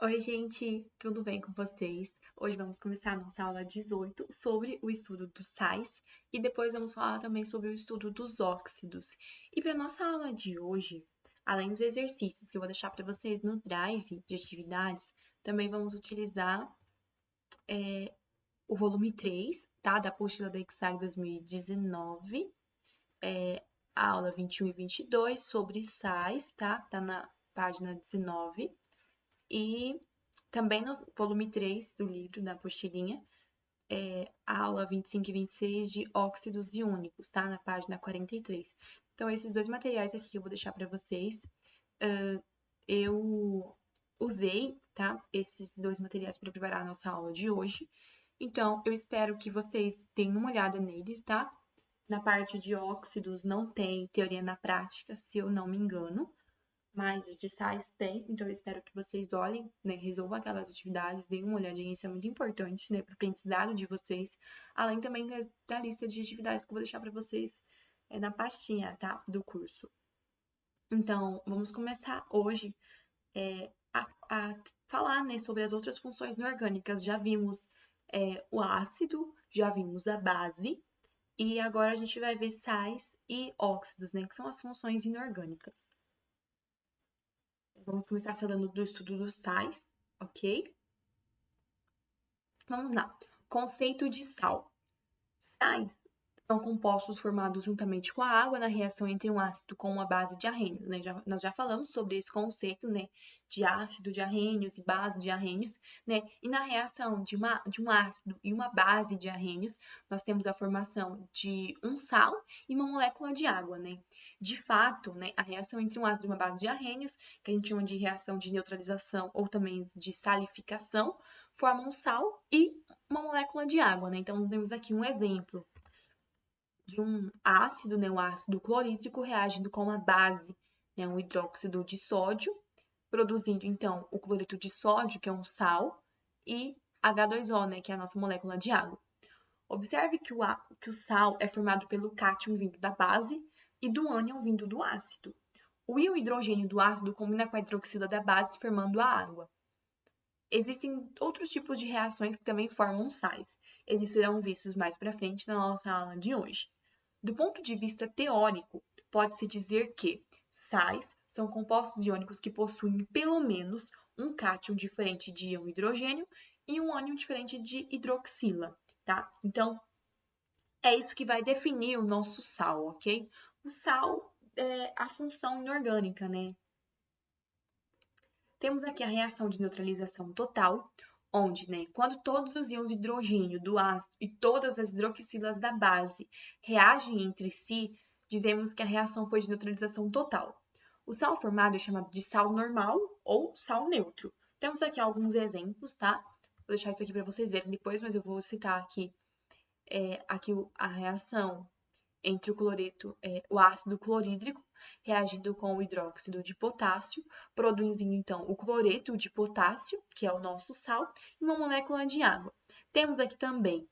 Oi, gente, tudo bem com vocês? Hoje vamos começar a nossa aula 18 sobre o estudo dos sais e depois vamos falar também sobre o estudo dos óxidos. E para nossa aula de hoje, além dos exercícios que eu vou deixar para vocês no drive de atividades, também vamos utilizar o volume 3, tá? Da apostila da EXAG 2019, a aula 21 e 22 sobre sais, tá? Tá na página 19. E também no volume 3 do livro, da apostilinha, a aula 25 e 26 de óxidos iônicos, tá? Na página 43. Então, esses dois materiais aqui que eu vou deixar para vocês, eu usei, tá? Esses dois materiais para preparar a nossa aula de hoje. Então, eu espero que vocês tenham uma olhada neles, tá? Na parte de óxidos não tem teoria na prática, se eu não me engano, mas de sais tem, então eu espero que vocês olhem, né, resolvam aquelas atividades, deem uma olhadinha, isso é muito importante, né, para o aprendizado de vocês, além também da lista de atividades que eu vou deixar para vocês na pastinha, tá, do curso. Então, vamos começar hoje a falar, né, sobre as outras funções inorgânicas. Já vimos o ácido, já vimos a base, e agora a gente vai ver sais e óxidos, né, que são as funções inorgânicas. Vamos começar falando do estudo dos sais, ok? Vamos lá. Conceito de sal. Sais são compostos formados juntamente com a água na reação entre um ácido com uma base de arrênio, né? Nós já falamos sobre esse conceito, né? De ácido de arrênios e base de arrênios, né? E na reação de um ácido e uma base de arrênios, nós temos a formação de um sal e uma molécula de água, né? De fato, né? A reação entre um ácido e uma base de arrênios, que a gente chama de reação de neutralização ou também de salificação, forma um sal e uma molécula de água, né? Então, temos aqui um exemplo de um ácido, né, o ácido clorídrico, reagindo com uma base, né, um hidróxido de sódio, produzindo então o cloreto de sódio, que é um sal, e H2O, né, que é a nossa molécula de água. Observe que o sal é formado pelo cátion vindo da base e do ânion vindo do ácido. O íon hidrogênio do ácido combina com a hidroxila da base, formando a água. Existem outros tipos de reações que também formam sais. Eles serão vistos mais para frente na nossa aula de hoje. Do ponto de vista teórico, pode-se dizer que sais são compostos iônicos que possuem pelo menos um cátion diferente de íon hidrogênio e um ânion diferente de hidroxila, tá? Então, é isso que vai definir o nosso sal, ok? O sal é a função inorgânica, né? Temos aqui a reação de neutralização total, onde, né, quando todos os íons de hidrogênio do ácido e todas as hidroxilas da base reagem entre si, dizemos que a reação foi de neutralização total. O sal formado é chamado de sal normal ou sal neutro. Temos aqui alguns exemplos, tá? Vou deixar isso aqui para vocês verem depois, mas eu vou citar aqui, a reação entre o ácido clorídrico, reagindo com o hidróxido de potássio, produzindo então o cloreto de potássio, que é o nosso sal, e uma molécula de água. Temos aqui também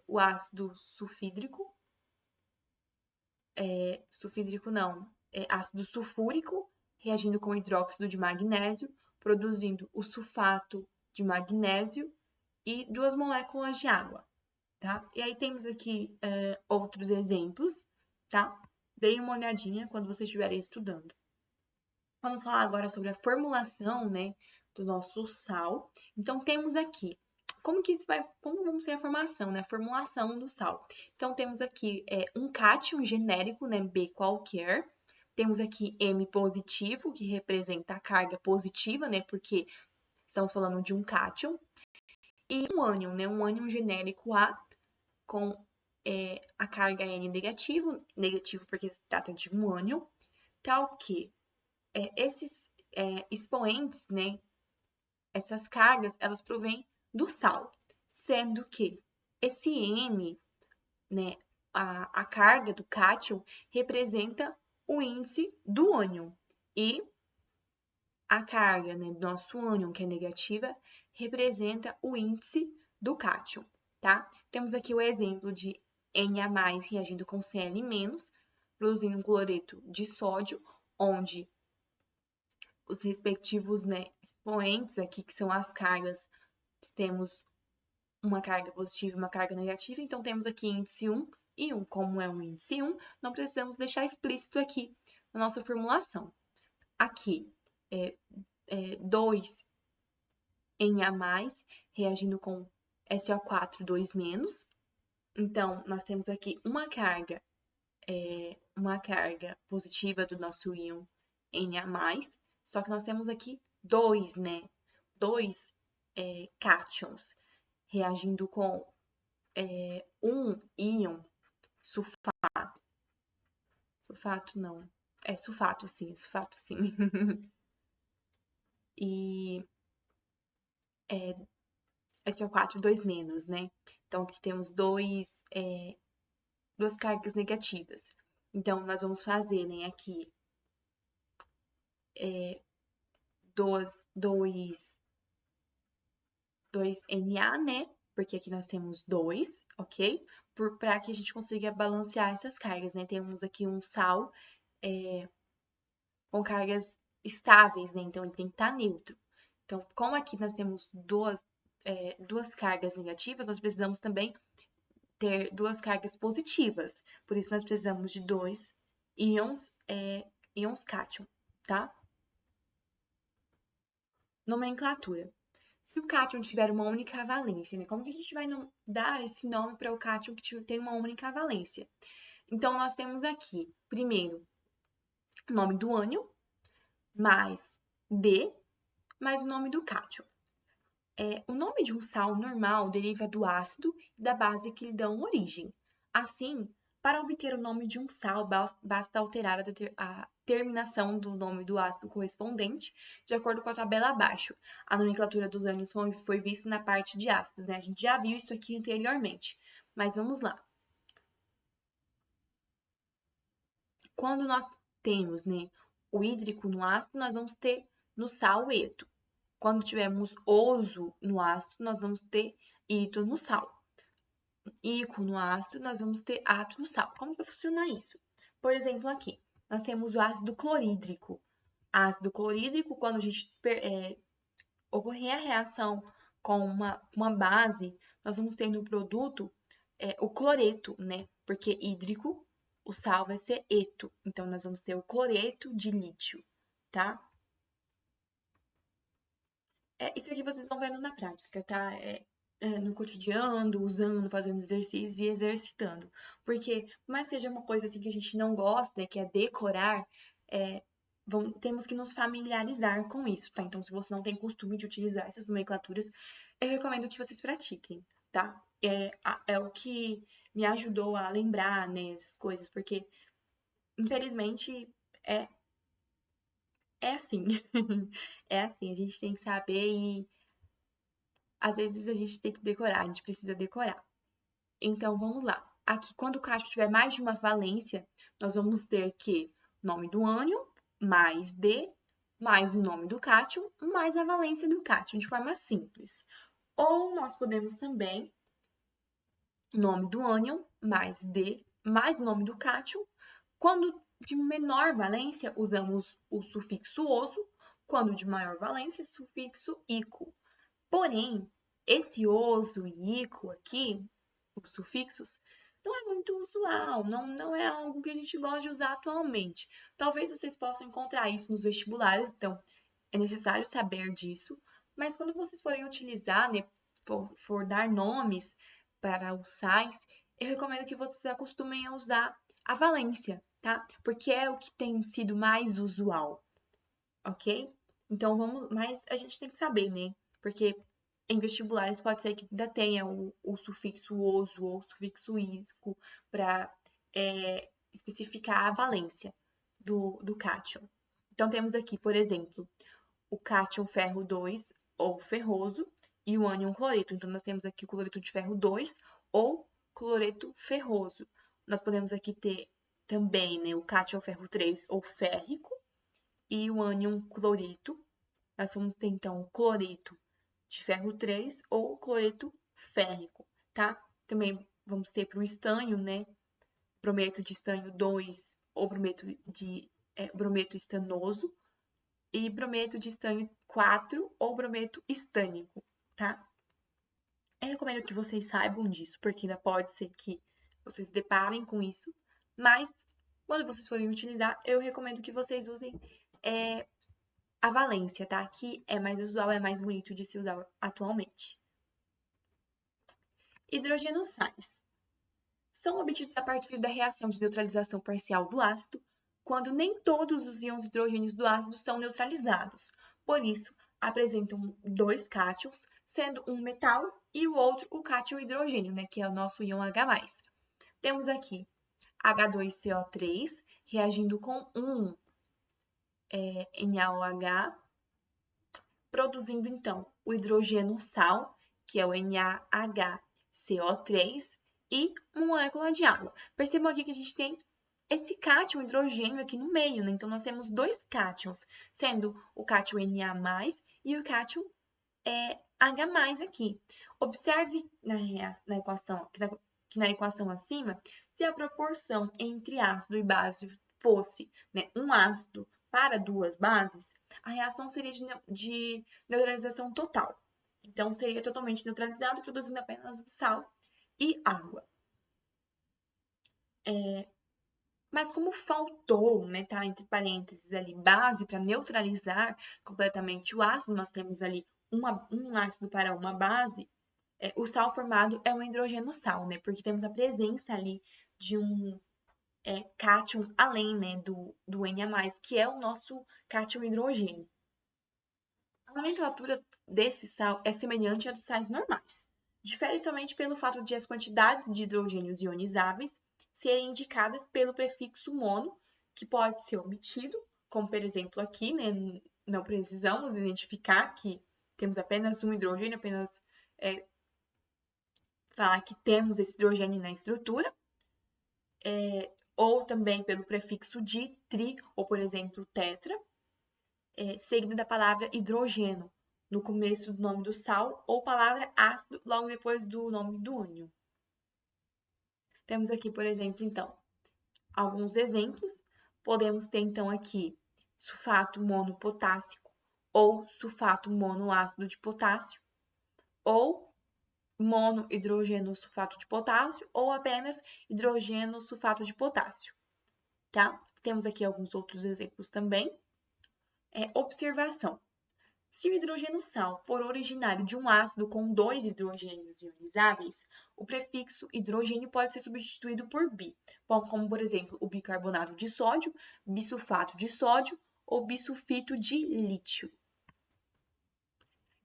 o ácido sulfídrico, ácido sulfúrico, reagindo com o hidróxido de magnésio, produzindo o sulfato de magnésio e duas moléculas de água. Tá? E aí temos aqui outros exemplos, tá? Deem uma olhadinha quando vocês estiverem estudando. Vamos falar agora sobre a formulação, né, do nosso sal. Então, temos aqui, como vamos ser a formação, né, a formulação do sal. Então, temos aqui um cátion genérico, né, B qualquer. Temos aqui M positivo, que representa a carga positiva, né, porque estamos falando de um cátion. E um ânion, né, um ânion genérico A, com a carga N negativo porque se trata de um ânion, tal que esses expoentes, né, essas cargas, elas provêm do sal, sendo que esse M, né, a carga do cátion, representa o índice do ânion, e a carga, né, do nosso ânion, que é negativa, representa o índice do cátion, tá? Temos aqui o exemplo de Na+ reagindo com Cl-, produzindo um cloreto de sódio, onde os respectivos, né, expoentes aqui, que são as cargas. Temos uma carga positiva e uma carga negativa, então temos aqui índice 1 e 1. Como é um índice 1, não precisamos deixar explícito aqui na nossa formulação. Aqui, 2 Na+, reagindo com SO4, 2-. Então, nós temos aqui uma carga positiva do nosso íon Na+, só que nós temos aqui 2, né? 2 cátions reagindo com um íon sulfato. Sulfato não. Sulfato sim. E SO4, 2-, né? Então, aqui temos duas cargas negativas. Então, nós vamos fazer, né, aqui 2Na, né? Porque aqui nós temos 2, ok? Para que a gente consiga balancear essas cargas, né? Temos aqui um sal com cargas estáveis, né? Então, ele tem que estar neutro. Então, como aqui nós temos duas cargas negativas, nós precisamos também ter duas cargas positivas. Por isso, nós precisamos de 2 íons cátion, tá? Nomenclatura. Se o cátion tiver uma única valência, né? Como que a gente vai dar esse nome para o cátion que tem uma única valência? Então, nós temos aqui, primeiro, o nome do ânion, mais D, mais o nome do cátion. O nome de um sal normal deriva do ácido e da base que lhe dão origem. Assim, para obter o nome de um sal, basta alterar a terminação do nome do ácido correspondente, de acordo com a tabela abaixo. A nomenclatura dos ânions foi vista na parte de ácidos, né? A gente já viu isso aqui anteriormente, mas vamos lá. Quando nós temos, né, o hídrico no ácido, nós vamos ter no sal o eto. Quando tivermos oso no ácido, nós vamos ter ito no sal. Ico no ácido, nós vamos ter ato no sal. Como que vai funcionar isso? Por exemplo, aqui, nós temos o ácido clorídrico. Ácido clorídrico, quando a gente ocorrer a reação com uma base, nós vamos ter no produto o cloreto, né? Porque hídrico, o sal vai ser eto. Então, nós vamos ter o cloreto de lítio, tá? Isso aqui vocês estão vendo na prática, tá? No cotidiano, usando, fazendo exercícios e exercitando. Porque, por mais que seja uma coisa assim que a gente não gosta, né, que é decorar, temos que nos familiarizar com isso, tá? Então, se você não tem costume de utilizar essas nomenclaturas, eu recomendo que vocês pratiquem, tá? É o que me ajudou a lembrar, né, essas coisas, porque, infelizmente, é assim. É assim, a gente tem que saber e às vezes a gente tem que decorar, a gente precisa decorar. Então, vamos lá. Aqui, quando o cátion tiver mais de uma valência, nós vamos ter que nome do ânion, mais D, mais o nome do cátion, mais a valência do cátion, de forma simples. Ou nós podemos também nome do ânion, mais D, mais o nome do cátion. Quando de menor valência, usamos o sufixo oso. Quando de maior valência, sufixo ico. Porém, esse oso e ico aqui, os sufixos, não é muito usual, não é algo que a gente gosta de usar atualmente. Talvez vocês possam encontrar isso nos vestibulares, então é necessário saber disso, mas quando vocês forem utilizar, né, for dar nomes para os sais, eu recomendo que vocês acostumem a usar a valência, tá? Porque é o que tem sido mais usual, ok? Então, mas a gente tem que saber, né? Porque em vestibulares pode ser que ainda tenha o sufixo oso ou o sufixo isco para especificar a valência do cátion. Então, temos aqui, por exemplo, o cátion ferro 2 ou ferroso e o ânion cloreto. Então, nós temos aqui o cloreto de ferro 2 ou cloreto ferroso. Nós podemos aqui ter também, né, o cátion ferro 3 ou férrico e o ânion cloreto. Nós vamos ter, então, o cloreto de ferro 3 ou cloreto férrico, tá? Também vamos ter para o estanho, né? Brometo de estanho 2 ou brometo estanoso e brometo de estânio 4 ou brometo estânico, tá? Eu recomendo que vocês saibam disso, porque ainda pode ser que vocês deparem com isso, mas quando vocês forem utilizar, eu recomendo que vocês usem a valência, tá? Que é mais usual, é mais bonito de se usar atualmente. Hidrogênios sais são obtidos a partir da reação de neutralização parcial do ácido, quando nem todos os íons hidrogênios do ácido são neutralizados. Por isso, apresentam dois cátions, sendo um metal e o outro o cátion hidrogênio, né, que é o nosso íon H+. Temos aqui H2CO3 reagindo com um NaOH, produzindo então o hidrogênio sal, que é o NaHCO3, e uma molécula de água. Percebam aqui que a gente tem esse cátion hidrogênio aqui no meio, né? Então, nós temos dois cátions, sendo o cátion Na+, e o cátion H+ aqui. Observe na equação, que na equação acima, se a proporção entre ácido e base fosse, né, um ácido para duas bases, a reação seria de neutralização total. Então, seria totalmente neutralizado, produzindo apenas sal e água. Mas como faltou, né, tá, entre parênteses ali, base para neutralizar completamente o ácido, nós temos ali um ácido para uma base, o sal formado é um hidrogênio sal, né, porque temos a presença ali de um cátion além, né, do Na+, que é o nosso cátion hidrogênio. A nomenclatura desse sal é semelhante à dos sais normais. Difere somente pelo fato de as quantidades de hidrogênios ionizáveis serem indicadas pelo prefixo mono, que pode ser omitido, como por exemplo aqui, né, não precisamos identificar que temos apenas um hidrogênio, apenas falar que temos esse hidrogênio na estrutura, ou também pelo prefixo di, tri, ou por exemplo tetra, seguido da palavra hidrogênio no começo do nome do sal, ou palavra ácido logo depois do nome do ânion. Temos aqui, por exemplo, então, alguns exemplos. Podemos ter, então, aqui sulfato monopotássico ou sulfato monoácido de potássio, ou monohidrogênio sulfato de potássio, ou apenas hidrogênio sulfato de potássio, tá? Temos aqui alguns outros exemplos também. Observação. Se o hidrogênio sal for originário de um ácido com dois hidrogênios ionizáveis, o prefixo hidrogênio pode ser substituído por bi, como por exemplo o bicarbonato de sódio, bisulfato de sódio ou bisulfito de lítio.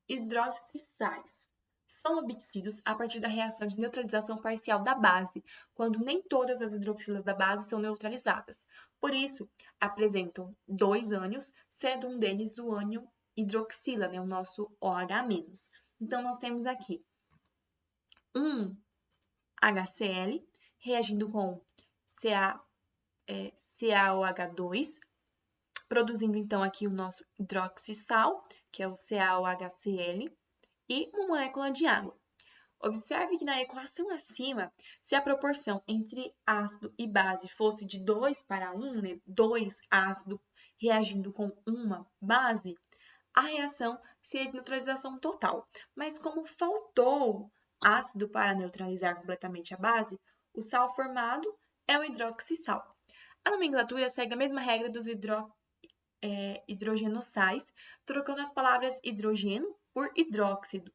Hidroxissais são obtidos a partir da reação de neutralização parcial da base, quando nem todas as hidroxilas da base são neutralizadas. Por isso, apresentam dois ânions, sendo um deles o ânion hidroxila, né, o nosso OH-. Então, nós temos aqui um HCl reagindo com CaOH2, produzindo então aqui o nosso hidroxissal, que é o CaOHCl, e uma molécula de água. Observe que na equação acima, se a proporção entre ácido e base fosse de 2 para 1, né, 2 ácido reagindo com uma base, a reação seria de neutralização total. Mas como faltou ácido para neutralizar completamente a base, o sal formado é o hidroxissal. A nomenclatura segue a mesma regra dos hidrogenossais, trocando as palavras hidrogênio por hidróxido,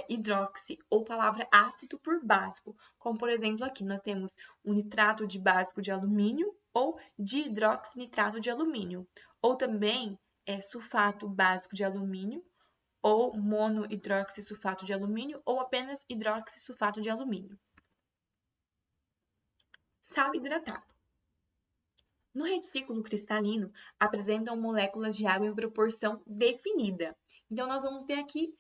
hidroxi, ou palavra ácido por básico, como por exemplo aqui nós temos o nitrato de básico de alumínio ou dihidroxinitrato de alumínio, ou também sulfato básico de alumínio, ou monohidroxisulfato de alumínio, ou apenas hidroxisulfato de alumínio. Sal hidratado. No retículo cristalino, apresentam moléculas de água em proporção definida. Então, nós vamos ter aqui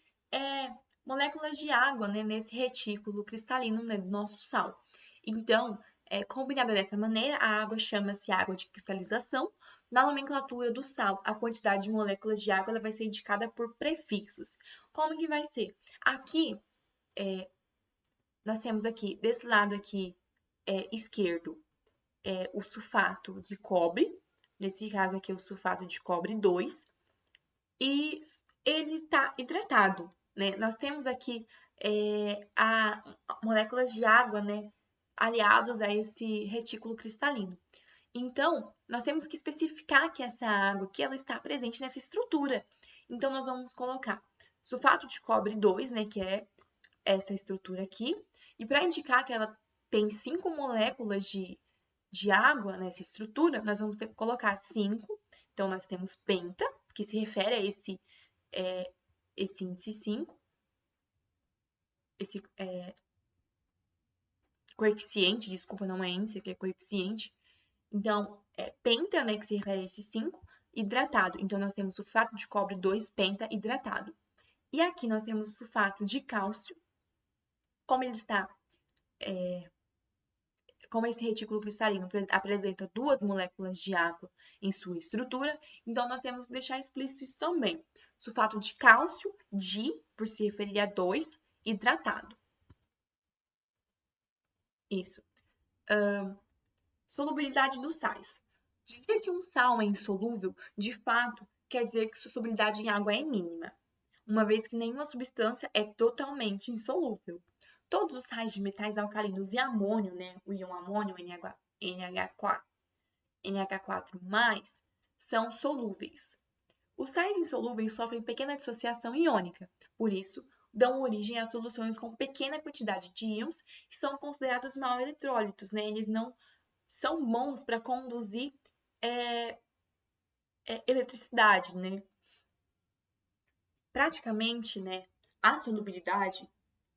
moléculas de água, né, nesse retículo cristalino, né, do nosso sal. Então, combinada dessa maneira, a água chama-se água de cristalização. Na nomenclatura do sal, a quantidade de moléculas de água ela vai ser indicada por prefixos. Como que vai ser? Aqui, nós temos aqui, desse lado aqui esquerdo, o sulfato de cobre. Nesse caso aqui, o sulfato de cobre 2. e ele está hidratado, né? Nós temos aqui a moléculas de água, né, aliados a esse retículo cristalino. Então, nós temos que especificar que essa água que ela está presente nessa estrutura. Então, nós vamos colocar sulfato de cobre 2, né, que é essa estrutura aqui. E para indicar que ela tem 5 moléculas de água nessa estrutura, nós vamos ter que colocar 5. Então, nós temos penta, que se refere a esse índice 5, esse coeficiente, desculpa, não é índice, aqui é coeficiente. Então, penta, né, que se refere a esse 5, hidratado. Então, nós temos sulfato de cobre 2, penta, hidratado. E aqui nós temos o sulfato de cálcio, como ele está, como esse retículo cristalino apresenta 2 moléculas de água em sua estrutura, então nós temos que deixar explícito isso também. Sulfato de cálcio, por se referir a 2, hidratado. Isso. Solubilidade dos sais. Dizer que um sal é insolúvel, de fato, quer dizer que sua solubilidade em água é mínima, uma vez que nenhuma substância é totalmente insolúvel. Todos os sais de metais alcalinos e amônio, né, o íon amônio, NH4+, são solúveis. Os sais insolúveis sofrem pequena dissociação iônica, por isso, dão origem a soluções com pequena quantidade de íons que são considerados mal eletrólitos, né? Eles não são bons para conduzir eletricidade, né? Praticamente, né, a solubilidade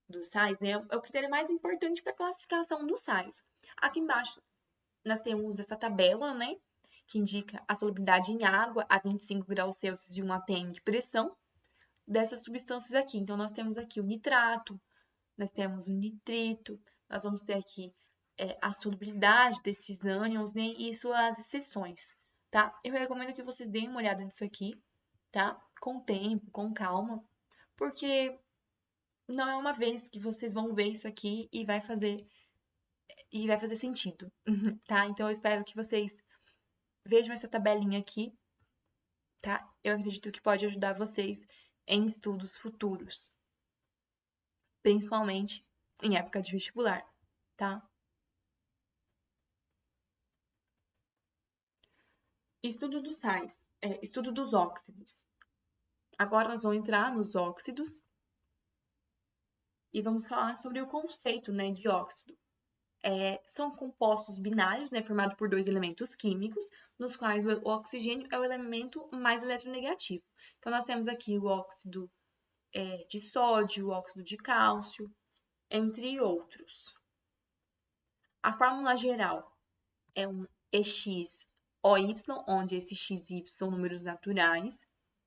dos sais, né, é o critério mais importante para a classificação dos sais. Aqui embaixo nós temos essa tabela, né, que indica a solubilidade em água a 25 graus Celsius e 1 atm de pressão dessas substâncias aqui. Então, nós temos aqui o nitrato, nós temos o nitrito, nós vamos ter aqui a solubilidade desses ânions, né, e suas exceções, tá? Eu recomendo que vocês deem uma olhada nisso aqui, tá? Com tempo, com calma, porque não é uma vez que vocês vão ver isso aqui e vai fazer sentido, tá? Então eu espero que vocês vejam essa tabelinha aqui, tá? Eu acredito que pode ajudar vocês em estudos futuros, principalmente em época de vestibular, tá? Estudo dos sais, estudo dos óxidos. Agora nós vamos entrar nos óxidos e vamos falar sobre o conceito, né, de óxido. São compostos binários, né, formados por 2 elementos químicos, nos quais o oxigênio é o elemento mais eletronegativo. Então, nós temos aqui o óxido de sódio, o óxido de cálcio, entre outros. A fórmula geral é um EXOY, onde esses XY são números naturais,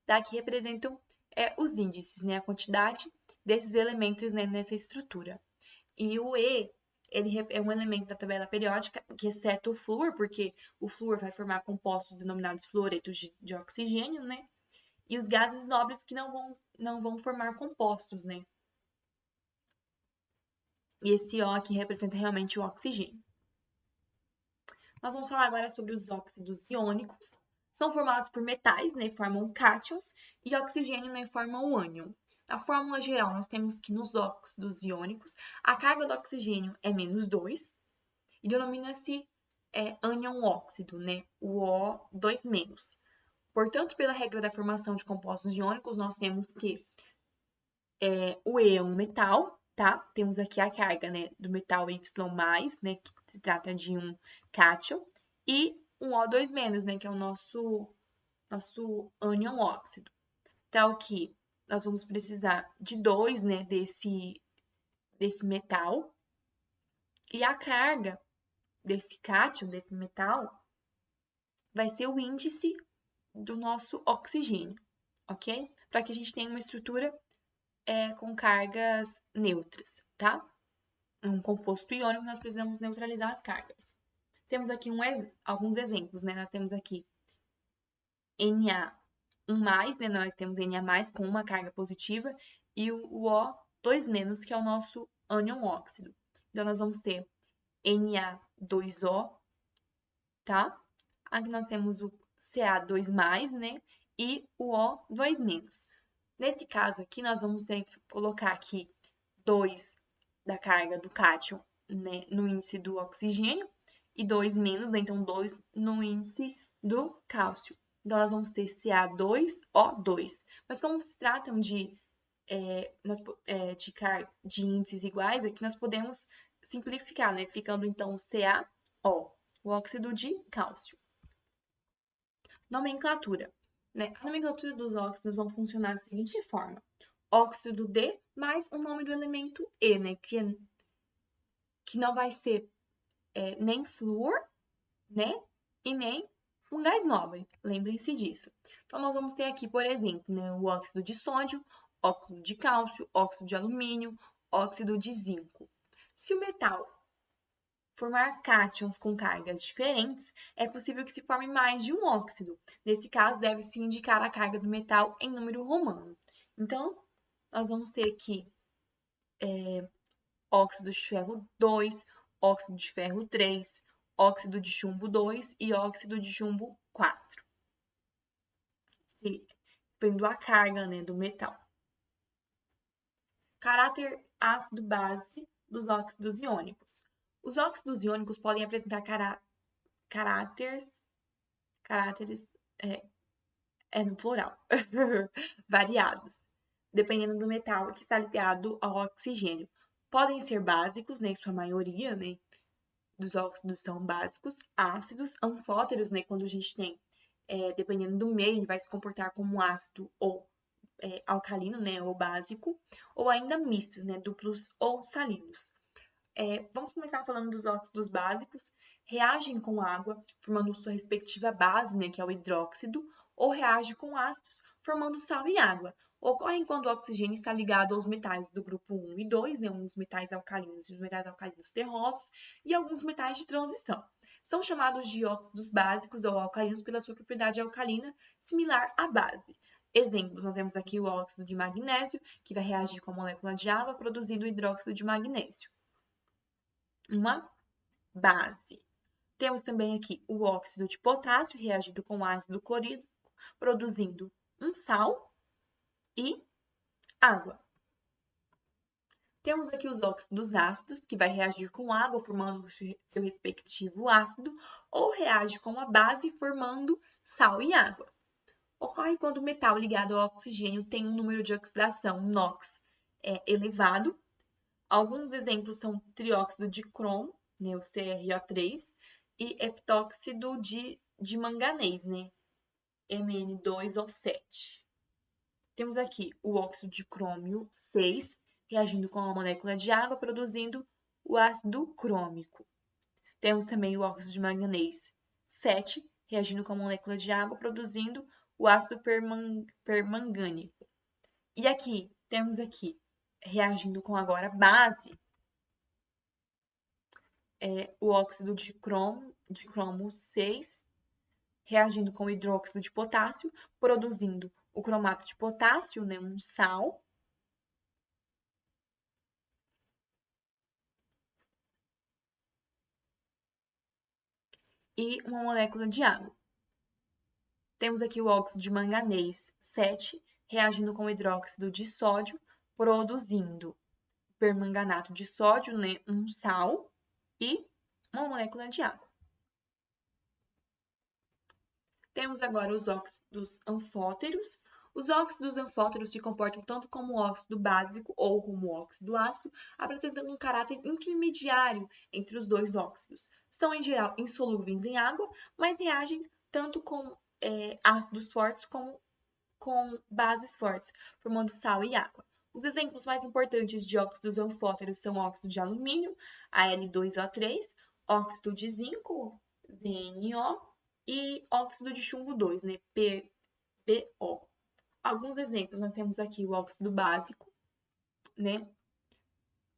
tá? Que representam os índices, né, a quantidade desses elementos, né, nessa estrutura. E o E, ele é um elemento da tabela periódica, que exceto o flúor, porque o flúor vai formar compostos denominados fluoretos de oxigênio, né? E os gases nobres que não vão formar compostos, né? E esse O aqui representa realmente o oxigênio. Nós vamos falar agora sobre os óxidos iônicos. São formados por metais, né? Formam cátions, e oxigênio, né? Formam o ânion. Na fórmula geral, nós temos que nos óxidos iônicos, a carga do oxigênio é -2 e denomina-se ânion óxido, né? O O2-. Portanto, pela regra da formação de compostos iônicos, nós temos que o E é um metal, tá? Temos aqui a carga, né, do metal Y+, né, que se trata de um cátion, e um O2-, né, que é o nosso ânion óxido. Então, aqui nós vamos precisar de 2, né, desse metal, e a carga desse cátion, desse metal, vai ser o índice do nosso oxigênio, ok? Para que a gente tenha uma estrutura com cargas neutras, tá? Um composto iônico, nós precisamos neutralizar as cargas. Temos aqui alguns exemplos, né? Nós temos aqui Na1+, né? Nós temos Na+ com uma carga positiva e o O2-, que é o nosso ânion óxido. Então, nós vamos ter Na2O, tá? Aqui nós temos o Ca2+, né? e o O2-. Nesse caso aqui, nós vamos ter que colocar aqui 2 da carga do cátion, né, no índice do oxigênio e 2 menos, né, então 2 no índice do cálcio. Então, nós vamos ter Ca2O2. Mas como se tratam de índices iguais, aqui nós podemos simplificar, né? Ficando então CaO, o óxido de cálcio. Nomenclatura. Né? A nomenclatura dos óxidos vão funcionar da seguinte forma: óxido de mais o nome do elemento E, né? Que não vai ser nem flúor, né? E nem um gás nobre. Lembrem-se disso. Então, nós vamos ter aqui, por exemplo, né, o óxido de sódio, óxido de cálcio, óxido de alumínio, óxido de zinco. Se o metal formar cátions com cargas diferentes, é possível que se forme mais de um óxido. Nesse caso, deve-se indicar a carga do metal em número romano. Então, nós vamos ter aqui óxido de ferro 2, óxido de ferro 3, óxido de chumbo 2 e óxido de chumbo 4. Dependendo da carga, né, do metal. Caráter ácido-base dos óxidos iônicos. Os óxidos iônicos podem apresentar caráteres no plural, variados, dependendo do metal que está ligado ao oxigênio. Podem ser básicos, né, em sua maioria, né, dos óxidos são básicos, ácidos, anfóteros, né, quando a gente tem, dependendo do meio, ele vai se comportar como ácido ou alcalino, né, ou básico, ou ainda mistos, né, duplos ou salinos. Vamos começar falando dos óxidos básicos. Reagem com água, formando sua respectiva base, né, que é o hidróxido, ou reagem com ácidos, formando sal e água. Ocorrem quando o oxigênio está ligado aos metais do grupo 1 e 2, né, uns metais alcalinos e os metais alcalinos terrosos, e alguns metais de transição. São chamados de óxidos básicos ou alcalinos pela sua propriedade alcalina, similar à base. Exemplos, nós temos aqui o óxido de magnésio, que vai reagir com a molécula de água, produzindo o hidróxido de magnésio, uma base. Temos também aqui o óxido de potássio reagindo com ácido clorídrico, produzindo um sal e água. Temos aqui os óxidos ácidos, que vai reagir com água, formando seu respectivo ácido, ou reage com a base, formando sal e água. Ocorre quando o metal ligado ao oxigênio tem um número de oxidação NOx elevado. Alguns exemplos são trióxido de cromo, né, o CrO3, e heptóxido de manganês, né, Mn2O7. Temos aqui o óxido de crômio 6, reagindo com a molécula de água, produzindo o ácido crômico. Temos também o óxido de manganês 7, reagindo com a molécula de água, produzindo o ácido permangânico. E aqui, temos aqui, reagindo com agora base, o óxido de cromo 6, reagindo com o hidróxido de potássio, produzindo o cromato de potássio, né, um sal, e uma molécula de água. Temos aqui o óxido de manganês 7, reagindo com o hidróxido de sódio, produzindo permanganato de sódio, né, um sal, e uma molécula de água. Temos agora os óxidos anfóteros. Os óxidos anfóteros se comportam tanto como óxido básico ou como óxido ácido, apresentando um caráter intermediário entre os dois óxidos. São, em geral, insolúveis em água, mas reagem tanto com ácidos fortes como com bases fortes, formando sal e água. Os exemplos mais importantes de óxidos anfóteros são óxido de alumínio, Al2O3, óxido de zinco, ZnO, e óxido de chumbo 2, né, PbO. Alguns exemplos, nós temos aqui o óxido básico, né,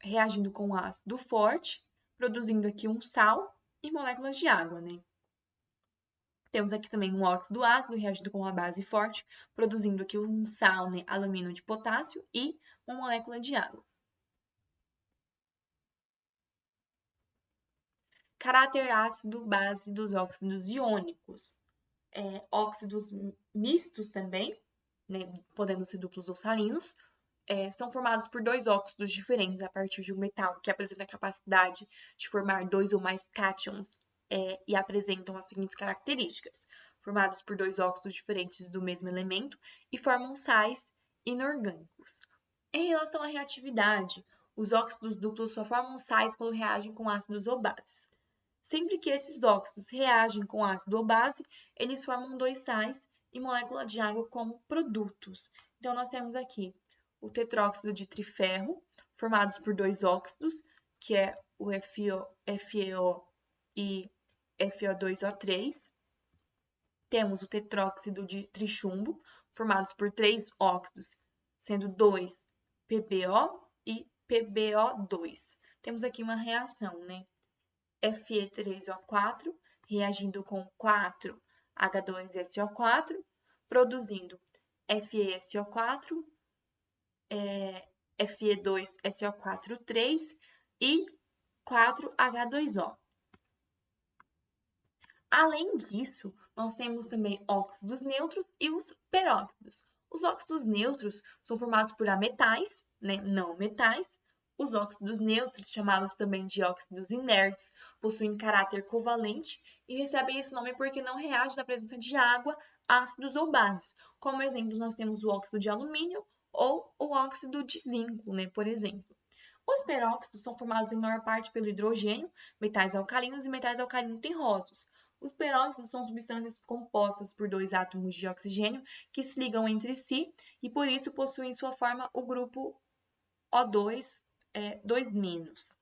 reagindo com ácido forte, produzindo aqui um sal e moléculas de água, né. Temos aqui também um óxido ácido reagindo com uma base forte, produzindo aqui um sal, né, alumínio de potássio e uma molécula de água. Caráter ácido-base dos óxidos iônicos. óxidos mistos também, né, podendo ser duplos ou salinos, são formados por dois óxidos diferentes a partir de um metal que apresenta a capacidade de formar dois ou mais cátions e apresentam as seguintes características: formados por dois óxidos diferentes do mesmo elemento e formam sais inorgânicos. Em relação à reatividade, os óxidos duplos só formam sais quando reagem com ácidos ou bases. Sempre que esses óxidos reagem com ácido ou base, eles formam dois sais e molécula de água como produtos. Então, nós temos aqui o tetróxido de triferro, formados por dois óxidos, que é o FeO e FO2O3. Temos o tetróxido de trichumbo, formados por três óxidos, sendo dois PbO e PbO2. Temos aqui uma reação, né? Fe3O4 reagindo com 4H2SO4, produzindo FeSO4, Fe2SO4 e 4H2O. Além disso, nós temos também óxidos neutros e os peróxidos. Os óxidos neutros são formados por ametais, né, não metais. Os óxidos neutros, chamados também de óxidos inertes, possuem caráter covalente e recebem esse nome porque não reagem na presença de água, ácidos ou bases. Como exemplos, nós temos o óxido de alumínio ou o óxido de zinco, né, por exemplo. Os peróxidos são formados em maior parte pelo hidrogênio, metais alcalinos e metais alcalinos terrosos. Os peróxidos são substâncias compostas por dois átomos de oxigênio que se ligam entre si e por isso possuem em sua forma o grupo O2, 2-.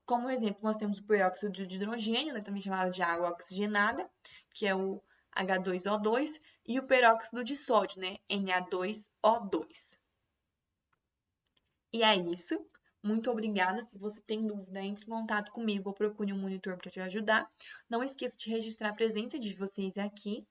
Como exemplo, nós temos o peróxido de hidrogênio, né, também chamado de água oxigenada, que é o H2O2, e o peróxido de sódio, né, Na2O2. E é isso. Muito obrigada. Se você tem dúvida, entre em contato comigo ou procure um monitor para te ajudar. Não esqueça de registrar a presença de vocês aqui.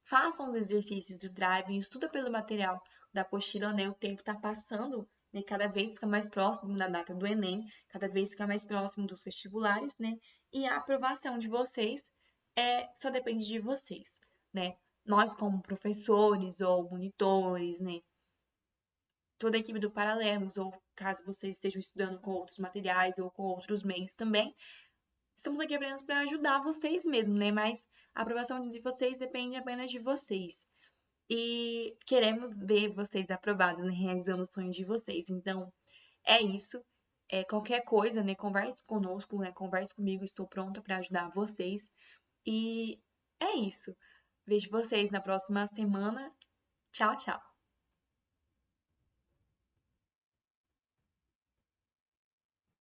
Façam os exercícios do Drive, estuda pelo material da apostila, né? O tempo está passando, né? Cada vez fica mais próximo da data do Enem, cada vez fica mais próximo dos vestibulares, né? E a aprovação de vocês só depende de vocês, né? Nós, como professores ou monitores, né? Toda a equipe do Paralelos, ou caso vocês estejam estudando com outros materiais ou com outros meios também, estamos aqui apenas para ajudar vocês mesmo, né? Mas a aprovação de vocês depende apenas de vocês. E queremos ver vocês aprovados, né? Realizando os sonhos de vocês. Então, é isso. Qualquer coisa, né? Converse conosco, né? Converse comigo, estou pronta para ajudar vocês. E é isso. Vejo vocês na próxima semana. Tchau, tchau.